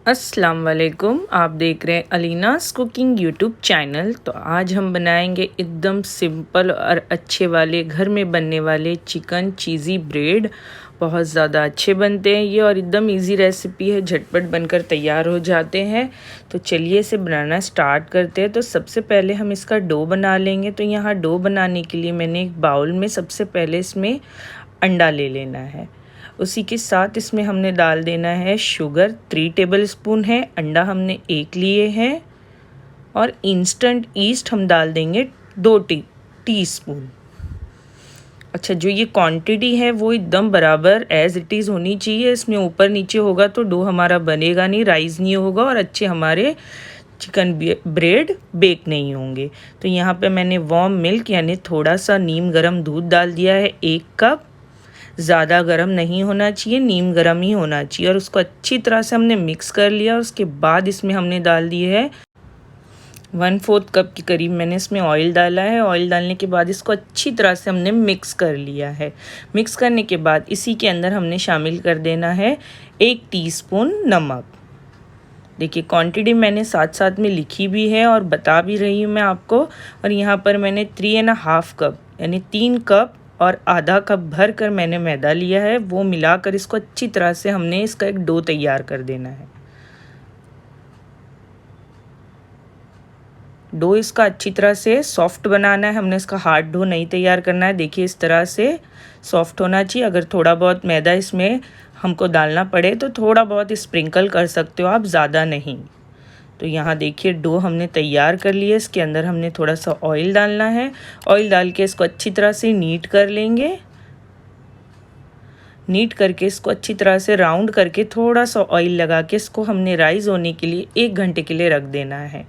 अस्सलाम वालेकुम। आप देख रहे हैं अलीनास कुकिंग यूट्यूब चैनल। तो आज हम बनाएंगे एकदम सिंपल और अच्छे वाले घर में बनने वाले चिकन चीज़ी ब्रेड। बहुत ज़्यादा अच्छे बनते हैं ये और एकदम इजी रेसिपी है, झटपट बनकर तैयार हो जाते हैं। तो चलिए इसे बनाना स्टार्ट करते हैं। तो सबसे पहले हम इसका डो बना लेंगे। तो यहाँ डो बनाने के लिए मैंने एक बाउल में सबसे पहले इसमें अंडा ले लेना है। उसी के साथ इसमें हमने डाल देना है शुगर 3 टेबल स्पून है, अंडा हमने 1 लिए हैं और इंस्टेंट ईस्ट हम डाल देंगे 2 टीस्पून। अच्छा, जो ये क्वांटिटी है वो एकदम बराबर एज इट इज़ होनी चाहिए। इसमें ऊपर नीचे होगा तो डो हमारा बनेगा नहीं, राइज नहीं होगा और अच्छे हमारे चिकन ब्रेड बेक नहीं होंगे। तो यहाँ पे मैंने वार्म मिल्क यानी थोड़ा सा नीम गर्म दूध डाल दिया है 1 कप। ज़्यादा गर्म नहीं होना चाहिए, नीम गर्म ही होना चाहिए। और उसको अच्छी तरह से हमने मिक्स कर लिया। उसके बाद इसमें हमने डाल दिए है 1/4 कप के करीब मैंने इसमें ऑयल डाला है। ऑयल डालने के बाद इसको अच्छी तरह से हमने मिक्स कर लिया है। मिक्स करने के बाद इसी के अंदर हमने शामिल कर देना है 1 टीस्पून नमक। देखिए क्वांटिटी मैंने साथ साथ में लिखी भी है और बता भी रही हूँ मैं आपको। और यहाँ पर मैंने 3.5 कप यानी 3 कप और आधा कप भर कर मैंने मैदा लिया है। वो मिलाकर इसको अच्छी तरह से हमने इसका एक डो तैयार कर देना है। डो इसका अच्छी तरह से सॉफ्ट बनाना है, हमने इसका हार्ड डो नहीं तैयार करना है। देखिए इस तरह से सॉफ्ट होना चाहिए। अगर थोड़ा बहुत मैदा इसमें हमको डालना पड़े तो थोड़ा बहुत स्प्रिंकल कर सकते हो आप, ज़्यादा नहीं। तो यहाँ देखिए डो हमने तैयार कर लिया। इसके अंदर हमने थोड़ा सा ऑयल डालना है। ऑयल डाल के इसको अच्छी तरह से नीट कर लेंगे। नीट करके इसको अच्छी तरह से राउंड करके थोड़ा सा ऑयल लगा के इसको हमने राइज होने के लिए 1 घंटे के लिए रख देना है।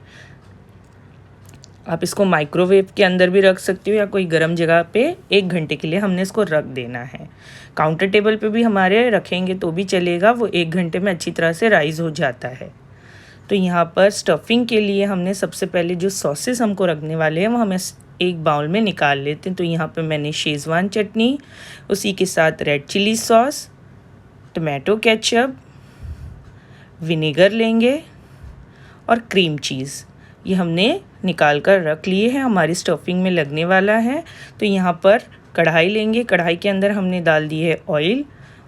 आप इसको माइक्रोवेव के अंदर भी रख सकते हो या कोई गर्म जगह पे 1 घंटे के लिए हमने इसको रख देना है। काउंटर टेबल पे भी हमारे रखेंगे तो भी चलेगा, वो 1 घंटे में अच्छी तरह से राइज हो जाता है। तो यहाँ पर स्टफिंग के लिए हमने सबसे पहले जो सॉसेस हमको रखने वाले हैं वो हमें एक बाउल में निकाल लेते हैं। तो यहाँ पर मैंने शेज़वान चटनी, उसी के साथ red chilli sauce, tomato ketchup, vinegar लेंगे और क्रीम चीज़ ये हमने निकाल कर रख लिए हैं, हमारी स्टफिंग में लगने वाला है। तो यहाँ पर कढ़ाई लेंगे। कढ़ाई के अंदर हमने डाल दी है ऑयल।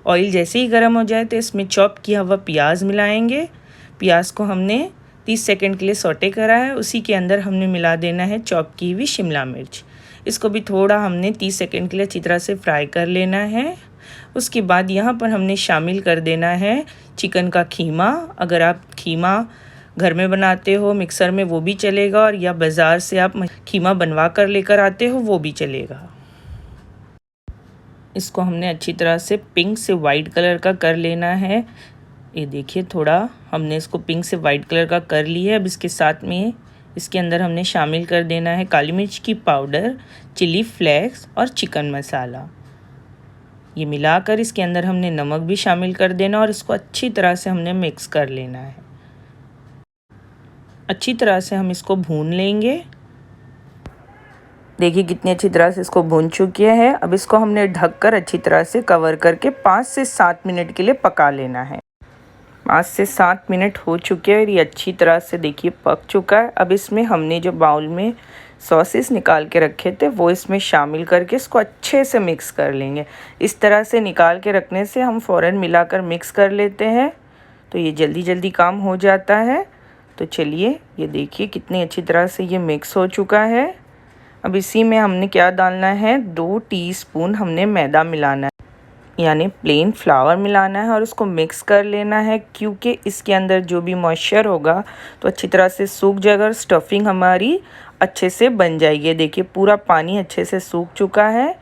ऑयल जैसे ही गर्म हो जाए तो इसमें चॉप किया हुआ प्याज मिलाएंगे। प्याज को हमने 30 सेकंड के लिए सौटे करा है। उसी के अंदर हमने मिला देना है चॉप की हुई शिमला मिर्च। इसको भी थोड़ा हमने 30 सेकंड के लिए अच्छी तरह से फ्राई कर लेना है। उसके बाद यहाँ पर हमने शामिल कर देना है चिकन का खीमा। अगर आप खीमा घर में बनाते हो मिक्सर में वो भी चलेगा, और या बाज़ार से आप खीमा बनवा कर लेकर आते हो वो भी चलेगा। इसको हमने अच्छी तरह से पिंक से वाइट कलर का कर लेना है। ये देखिए थोड़ा हमने इसको पिंक से वाइट कलर का कर लिया है। अब इसके साथ में इसके अंदर हमने शामिल कर देना है काली मिर्च की पाउडर, चिली फ्लेक्स और चिकन मसाला। ये मिलाकर इसके अंदर हमने नमक भी शामिल कर देना और इसको अच्छी तरह से हमने मिक्स कर लेना है। अच्छी तरह से हम इसको भून लेंगे। देखिए कितनी अच्छी तरह से इसको भून चुके हैं। अब इसको हमने ढककर अच्छी तरह से कवर करके 5 से 7 मिनट के लिए पका लेना है। 5 से 7 मिनट हो चुके हैं और ये अच्छी तरह से देखिए पक चुका है। अब इसमें हमने जो बाउल में सॉसेस निकाल के रखे थे वो इसमें शामिल करके इसको अच्छे से मिक्स कर लेंगे। इस तरह से निकाल के रखने से हम फ़ौरन मिलाकर मिक्स कर लेते हैं तो ये जल्दी जल्दी काम हो जाता है। तो चलिए ये देखिए कितनी अच्छी तरह से ये मिक्स हो चुका है। अब इसी में हमने क्या डालना है, 2 टीस्पून हमने मैदा मिलाना है यानी प्लेन फ्लावर मिलाना है और उसको मिक्स कर लेना है। क्योंकि इसके अंदर जो भी मॉइस्चर होगा तो अच्छी तरह से सूख जाएगा और स्टफिंग हमारी अच्छे से बन जाएगी। देखिए पूरा पानी अच्छे से सूख चुका है।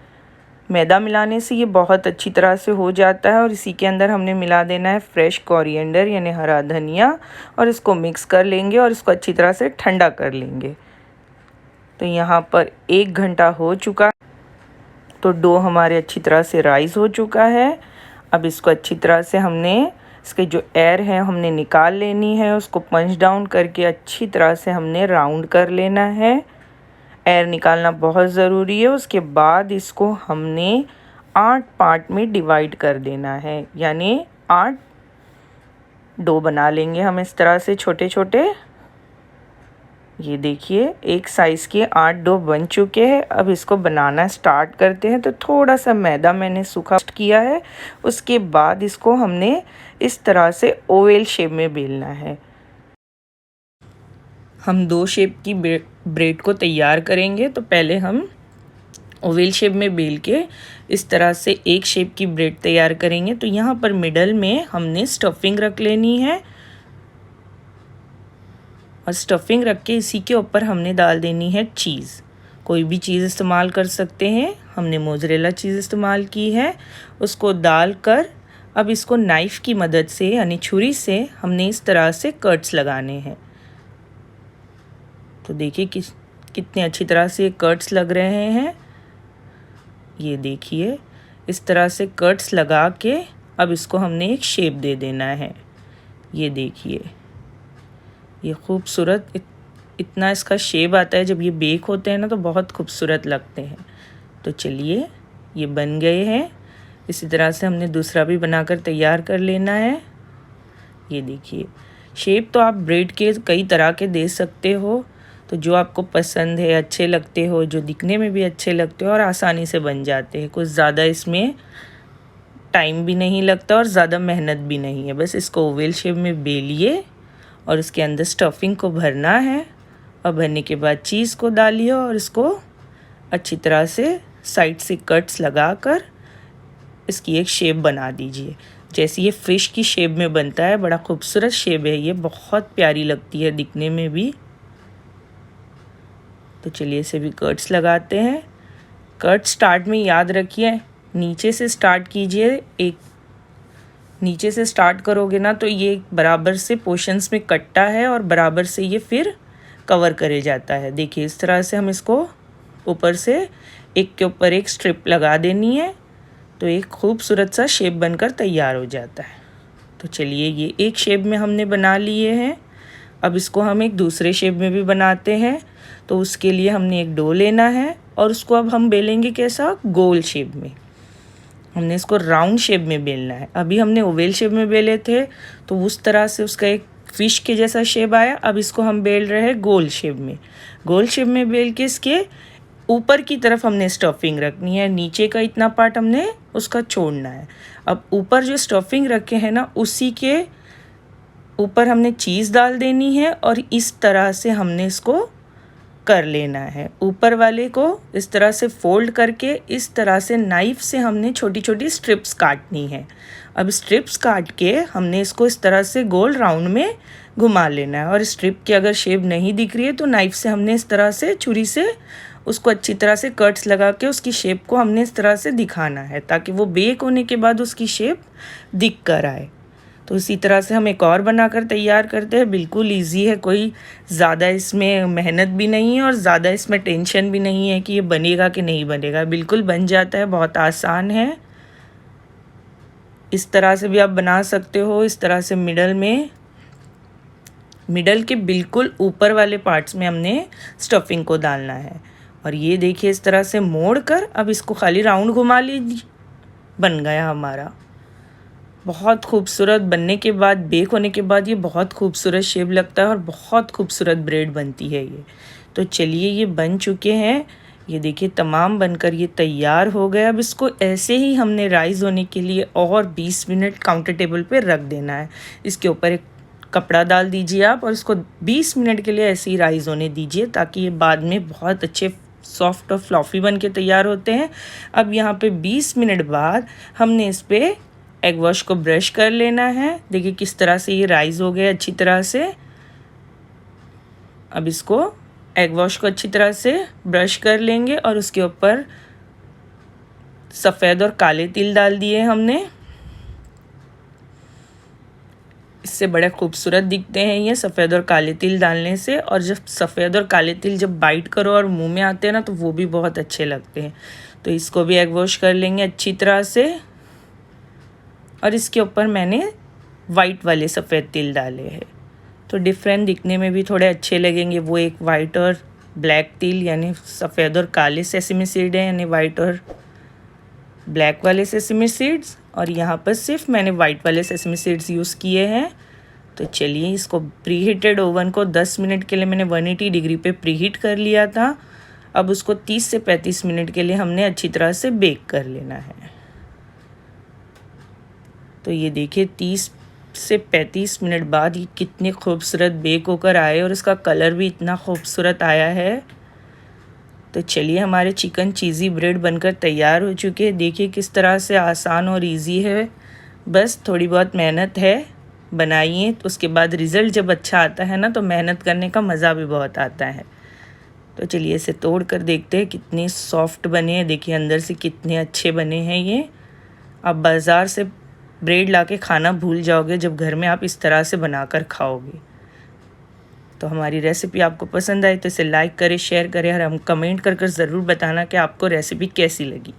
मैदा मिलाने से ये बहुत अच्छी तरह से हो जाता है। और इसी के अंदर हमने मिला देना है फ्रेश कोरिएंडर यानी हरा धनिया और इसको मिक्स कर लेंगे और इसको अच्छी तरह से ठंडा कर लेंगे। तो यहाँ पर 1 घंटा हो चुका तो डो हमारे अच्छी तरह से राइज हो चुका है। अब इसको अच्छी तरह से हमने इसके जो एयर है हमने निकाल लेनी है। उसको पंच डाउन करके अच्छी तरह से हमने राउंड कर लेना है। एयर निकालना बहुत ज़रूरी है। उसके बाद इसको हमने 8 पार्ट में डिवाइड कर देना है यानी 8 डो बना लेंगे हम इस तरह से छोटे छोटे। ये देखिए एक साइज़ के 8 डो बन चुके हैं। अब इसको बनाना स्टार्ट करते हैं। तो थोड़ा सा मैदा मैंने सूखा किया है। उसके बाद इसको हमने इस तरह से ओवल शेप में बेलना है। हम 2 शेप की ब्रेड को तैयार करेंगे। तो पहले हम ओवल शेप में बेल के इस तरह से एक शेप की ब्रेड तैयार करेंगे। तो यहाँ पर मिडल में हमने स्टफिंग रख लेनी है और स्टफिंग रख के इसी के ऊपर हमने डाल देनी है चीज़। कोई भी चीज़ इस्तेमाल कर सकते हैं। हमने मोज़रेला चीज़ इस्तेमाल की है। उसको डालकर अब इसको नाइफ़ की मदद से यानी छुरी से हमने इस तरह से कट्स लगाने हैं। तो देखिए कितने अच्छी तरह से कट्स लग रहे हैं। ये देखिए इस तरह से कट्स लगा के अब इसको हमने एक शेप दे देना है। ये देखिए ये खूबसूरत इतना इसका शेप आता है। जब ये बेक होते हैं ना तो बहुत खूबसूरत लगते हैं। तो चलिए ये बन गए हैं। इसी तरह से हमने दूसरा भी बनाकर तैयार कर लेना है। ये देखिए शेप तो आप ब्रेड के कई तरह के दे सकते हो। तो जो आपको पसंद है, अच्छे लगते हो, जो दिखने में भी अच्छे लगते हो और आसानी से बन जाते हैं। कुछ ज़्यादा इसमें टाइम भी नहीं लगता और ज़्यादा मेहनत भी नहीं है। बस इसको ओवल शेप में बेलिए और इसके अंदर स्टफिंग को भरना है और भरने के बाद चीज़ को डालिए और इसको अच्छी तरह से साइड से कट्स लगाकर इसकी एक शेप बना दीजिए। जैसे ये फ़िश की शेप में बनता है, बड़ा खूबसूरत शेप है। ये बहुत प्यारी लगती है दिखने में भी। तो चलिए इसे भी कट्स लगाते हैं। कट स्टार्ट में याद रखिए नीचे से स्टार्ट कीजिए। एक नीचे से स्टार्ट करोगे ना तो ये बराबर से पोर्शंस में कटता है और बराबर से ये फिर कवर करे जाता है। देखिए इस तरह से हम इसको ऊपर से एक के ऊपर एक स्ट्रिप लगा देनी है। तो एक खूबसूरत सा शेप बनकर तैयार हो जाता है। तो चलिए ये एक शेप में हमने बना लिए हैं। अब इसको हम एक दूसरे शेप में भी बनाते हैं। तो उसके लिए हमने एक डो लेना है और उसको अब हम बेलेंगे कैसा, गोल शेप में। हमने इसको राउंड शेप में बेलना है। अभी हमने ओवल शेप में बेले थे तो उस तरह से उसका एक फिश के जैसा शेप आया। अब इसको हम बेल रहे हैं गोल शेप में। गोल शेप में बेल के इसके ऊपर की तरफ हमने स्टफिंग रखनी है। नीचे का इतना पार्ट हमने उसका छोड़ना है। अब ऊपर जो स्टफिंग रखे हैं ना उसी के ऊपर हमने चीज़ डाल देनी है और इस तरह से हमने इसको कर लेना है। ऊपर वाले को इस तरह से फोल्ड करके इस तरह से नाइफ से हमने छोटी छोटी स्ट्रिप्स काटनी है। अब स्ट्रिप्स काट के हमने इसको इस तरह से गोल राउंड में घुमा लेना है। और स्ट्रिप की अगर शेप नहीं दिख रही है तो नाइफ से हमने इस तरह से छुरी से उसको अच्छी तरह से कट्स लगा के उसकी शेप को हमने इस तरह से दिखाना है ताकि वो बेक होने के बाद उसकी शेप दिख कर आए। तो इसी तरह से हम एक और बनाकर तैयार करते हैं। बिल्कुल इजी है, कोई ज़्यादा इसमें मेहनत भी नहीं है और ज़्यादा इसमें टेंशन भी नहीं है कि ये बनेगा कि नहीं बनेगा। बिल्कुल बन जाता है, बहुत आसान है। इस तरह से भी आप बना सकते हो। इस तरह से मिडल के बिल्कुल ऊपर वाले पार्ट्स में हमने स्टफिंग को डालना है। और ये देखिए इस तरह से मोड़ कर अब इसको खाली राउंड घुमा लीजिए, बन गया हमारा। बहुत खूबसूरत बनने के बाद, बेक होने के बाद ये बहुत खूबसूरत शेप लगता है और बहुत खूबसूरत ब्रेड बनती है ये। तो चलिए ये बन चुके हैं। ये देखिए तमाम बनकर ये तैयार हो गया। अब इसको ऐसे ही हमने राइज़ होने के लिए और 20 मिनट काउंटर टेबल पे रख देना है। इसके ऊपर एक कपड़ा डाल दीजिए आप और इसको 20 मिनट के लिए ऐसे ही राइज़ होने दीजिए ताकि ये बाद में बहुत अच्छे सॉफ्ट और फ्लॉफी बन के तैयार होते हैं। अब यहाँ पे 20 मिनट बाद हमने इस पर एग वॉश को ब्रश कर लेना है। देखिए किस तरह से ये राइज़ हो गए अच्छी तरह से। अब इसको एग वॉश को अच्छी तरह से ब्रश कर लेंगे और उसके ऊपर सफ़ेद और काले तिल डाल दिए हमने। इससे बड़े खूबसूरत दिखते हैं ये सफ़ेद और काले तिल डालने से। और जब सफ़ेद और काले तिल जब बाइट करो और मुंह में आते हैं ना तो वो भी बहुत अच्छे लगते हैं। तो इसको भी एग वॉश कर लेंगे अच्छी तरह से। और इसके ऊपर मैंने वाइट वाले सफ़ेद तिल डाले हैं तो डिफरेंट दिखने में भी थोड़े अच्छे लगेंगे। वो एक वाइट और ब्लैक तिल यानी सफ़ेद और काले सेसमी सीड है, यानी वाइट और ब्लैक वाले सेसमी सीड्स। और यहाँ पर सिर्फ मैंने वाइट वाले सेसमी सीड्स यूज़ किए हैं। तो चलिए इसको प्रीहीटेड ओवन को 10 मिनट के लिए मैंने 180 डिग्री पे प्रीहीट कर लिया था। अब उसको 30 से 35 मिनट के लिए हमने अच्छी तरह से बेक कर लेना है। तो ये देखिए 30 से 35 मिनट बाद ये कितने खूबसूरत बेक होकर आए और इसका कलर भी इतना खूबसूरत आया है। तो चलिए हमारे चिकन चीज़ी ब्रेड बनकर तैयार हो चुके हैं। देखिए किस तरह से आसान और इजी है, बस थोड़ी बहुत मेहनत है, बनाइए। तो उसके बाद रिज़ल्ट जब अच्छा आता है ना तो मेहनत करने का मज़ा भी बहुत आता है। तो चलिए इसे तोड़ कर देखते हैं कितने सॉफ्ट बने हैं। देखिए अंदर से कितने अच्छे बने हैं ये। आप बाज़ार से ब्रेड लाके खाना भूल जाओगे जब घर में आप इस तरह से बनाकर खाओगे। तो हमारी रेसिपी आपको पसंद आई तो इसे लाइक करें, शेयर करें और हम कमेंट कर ज़रूर बताना कि आपको रेसिपी कैसी लगी।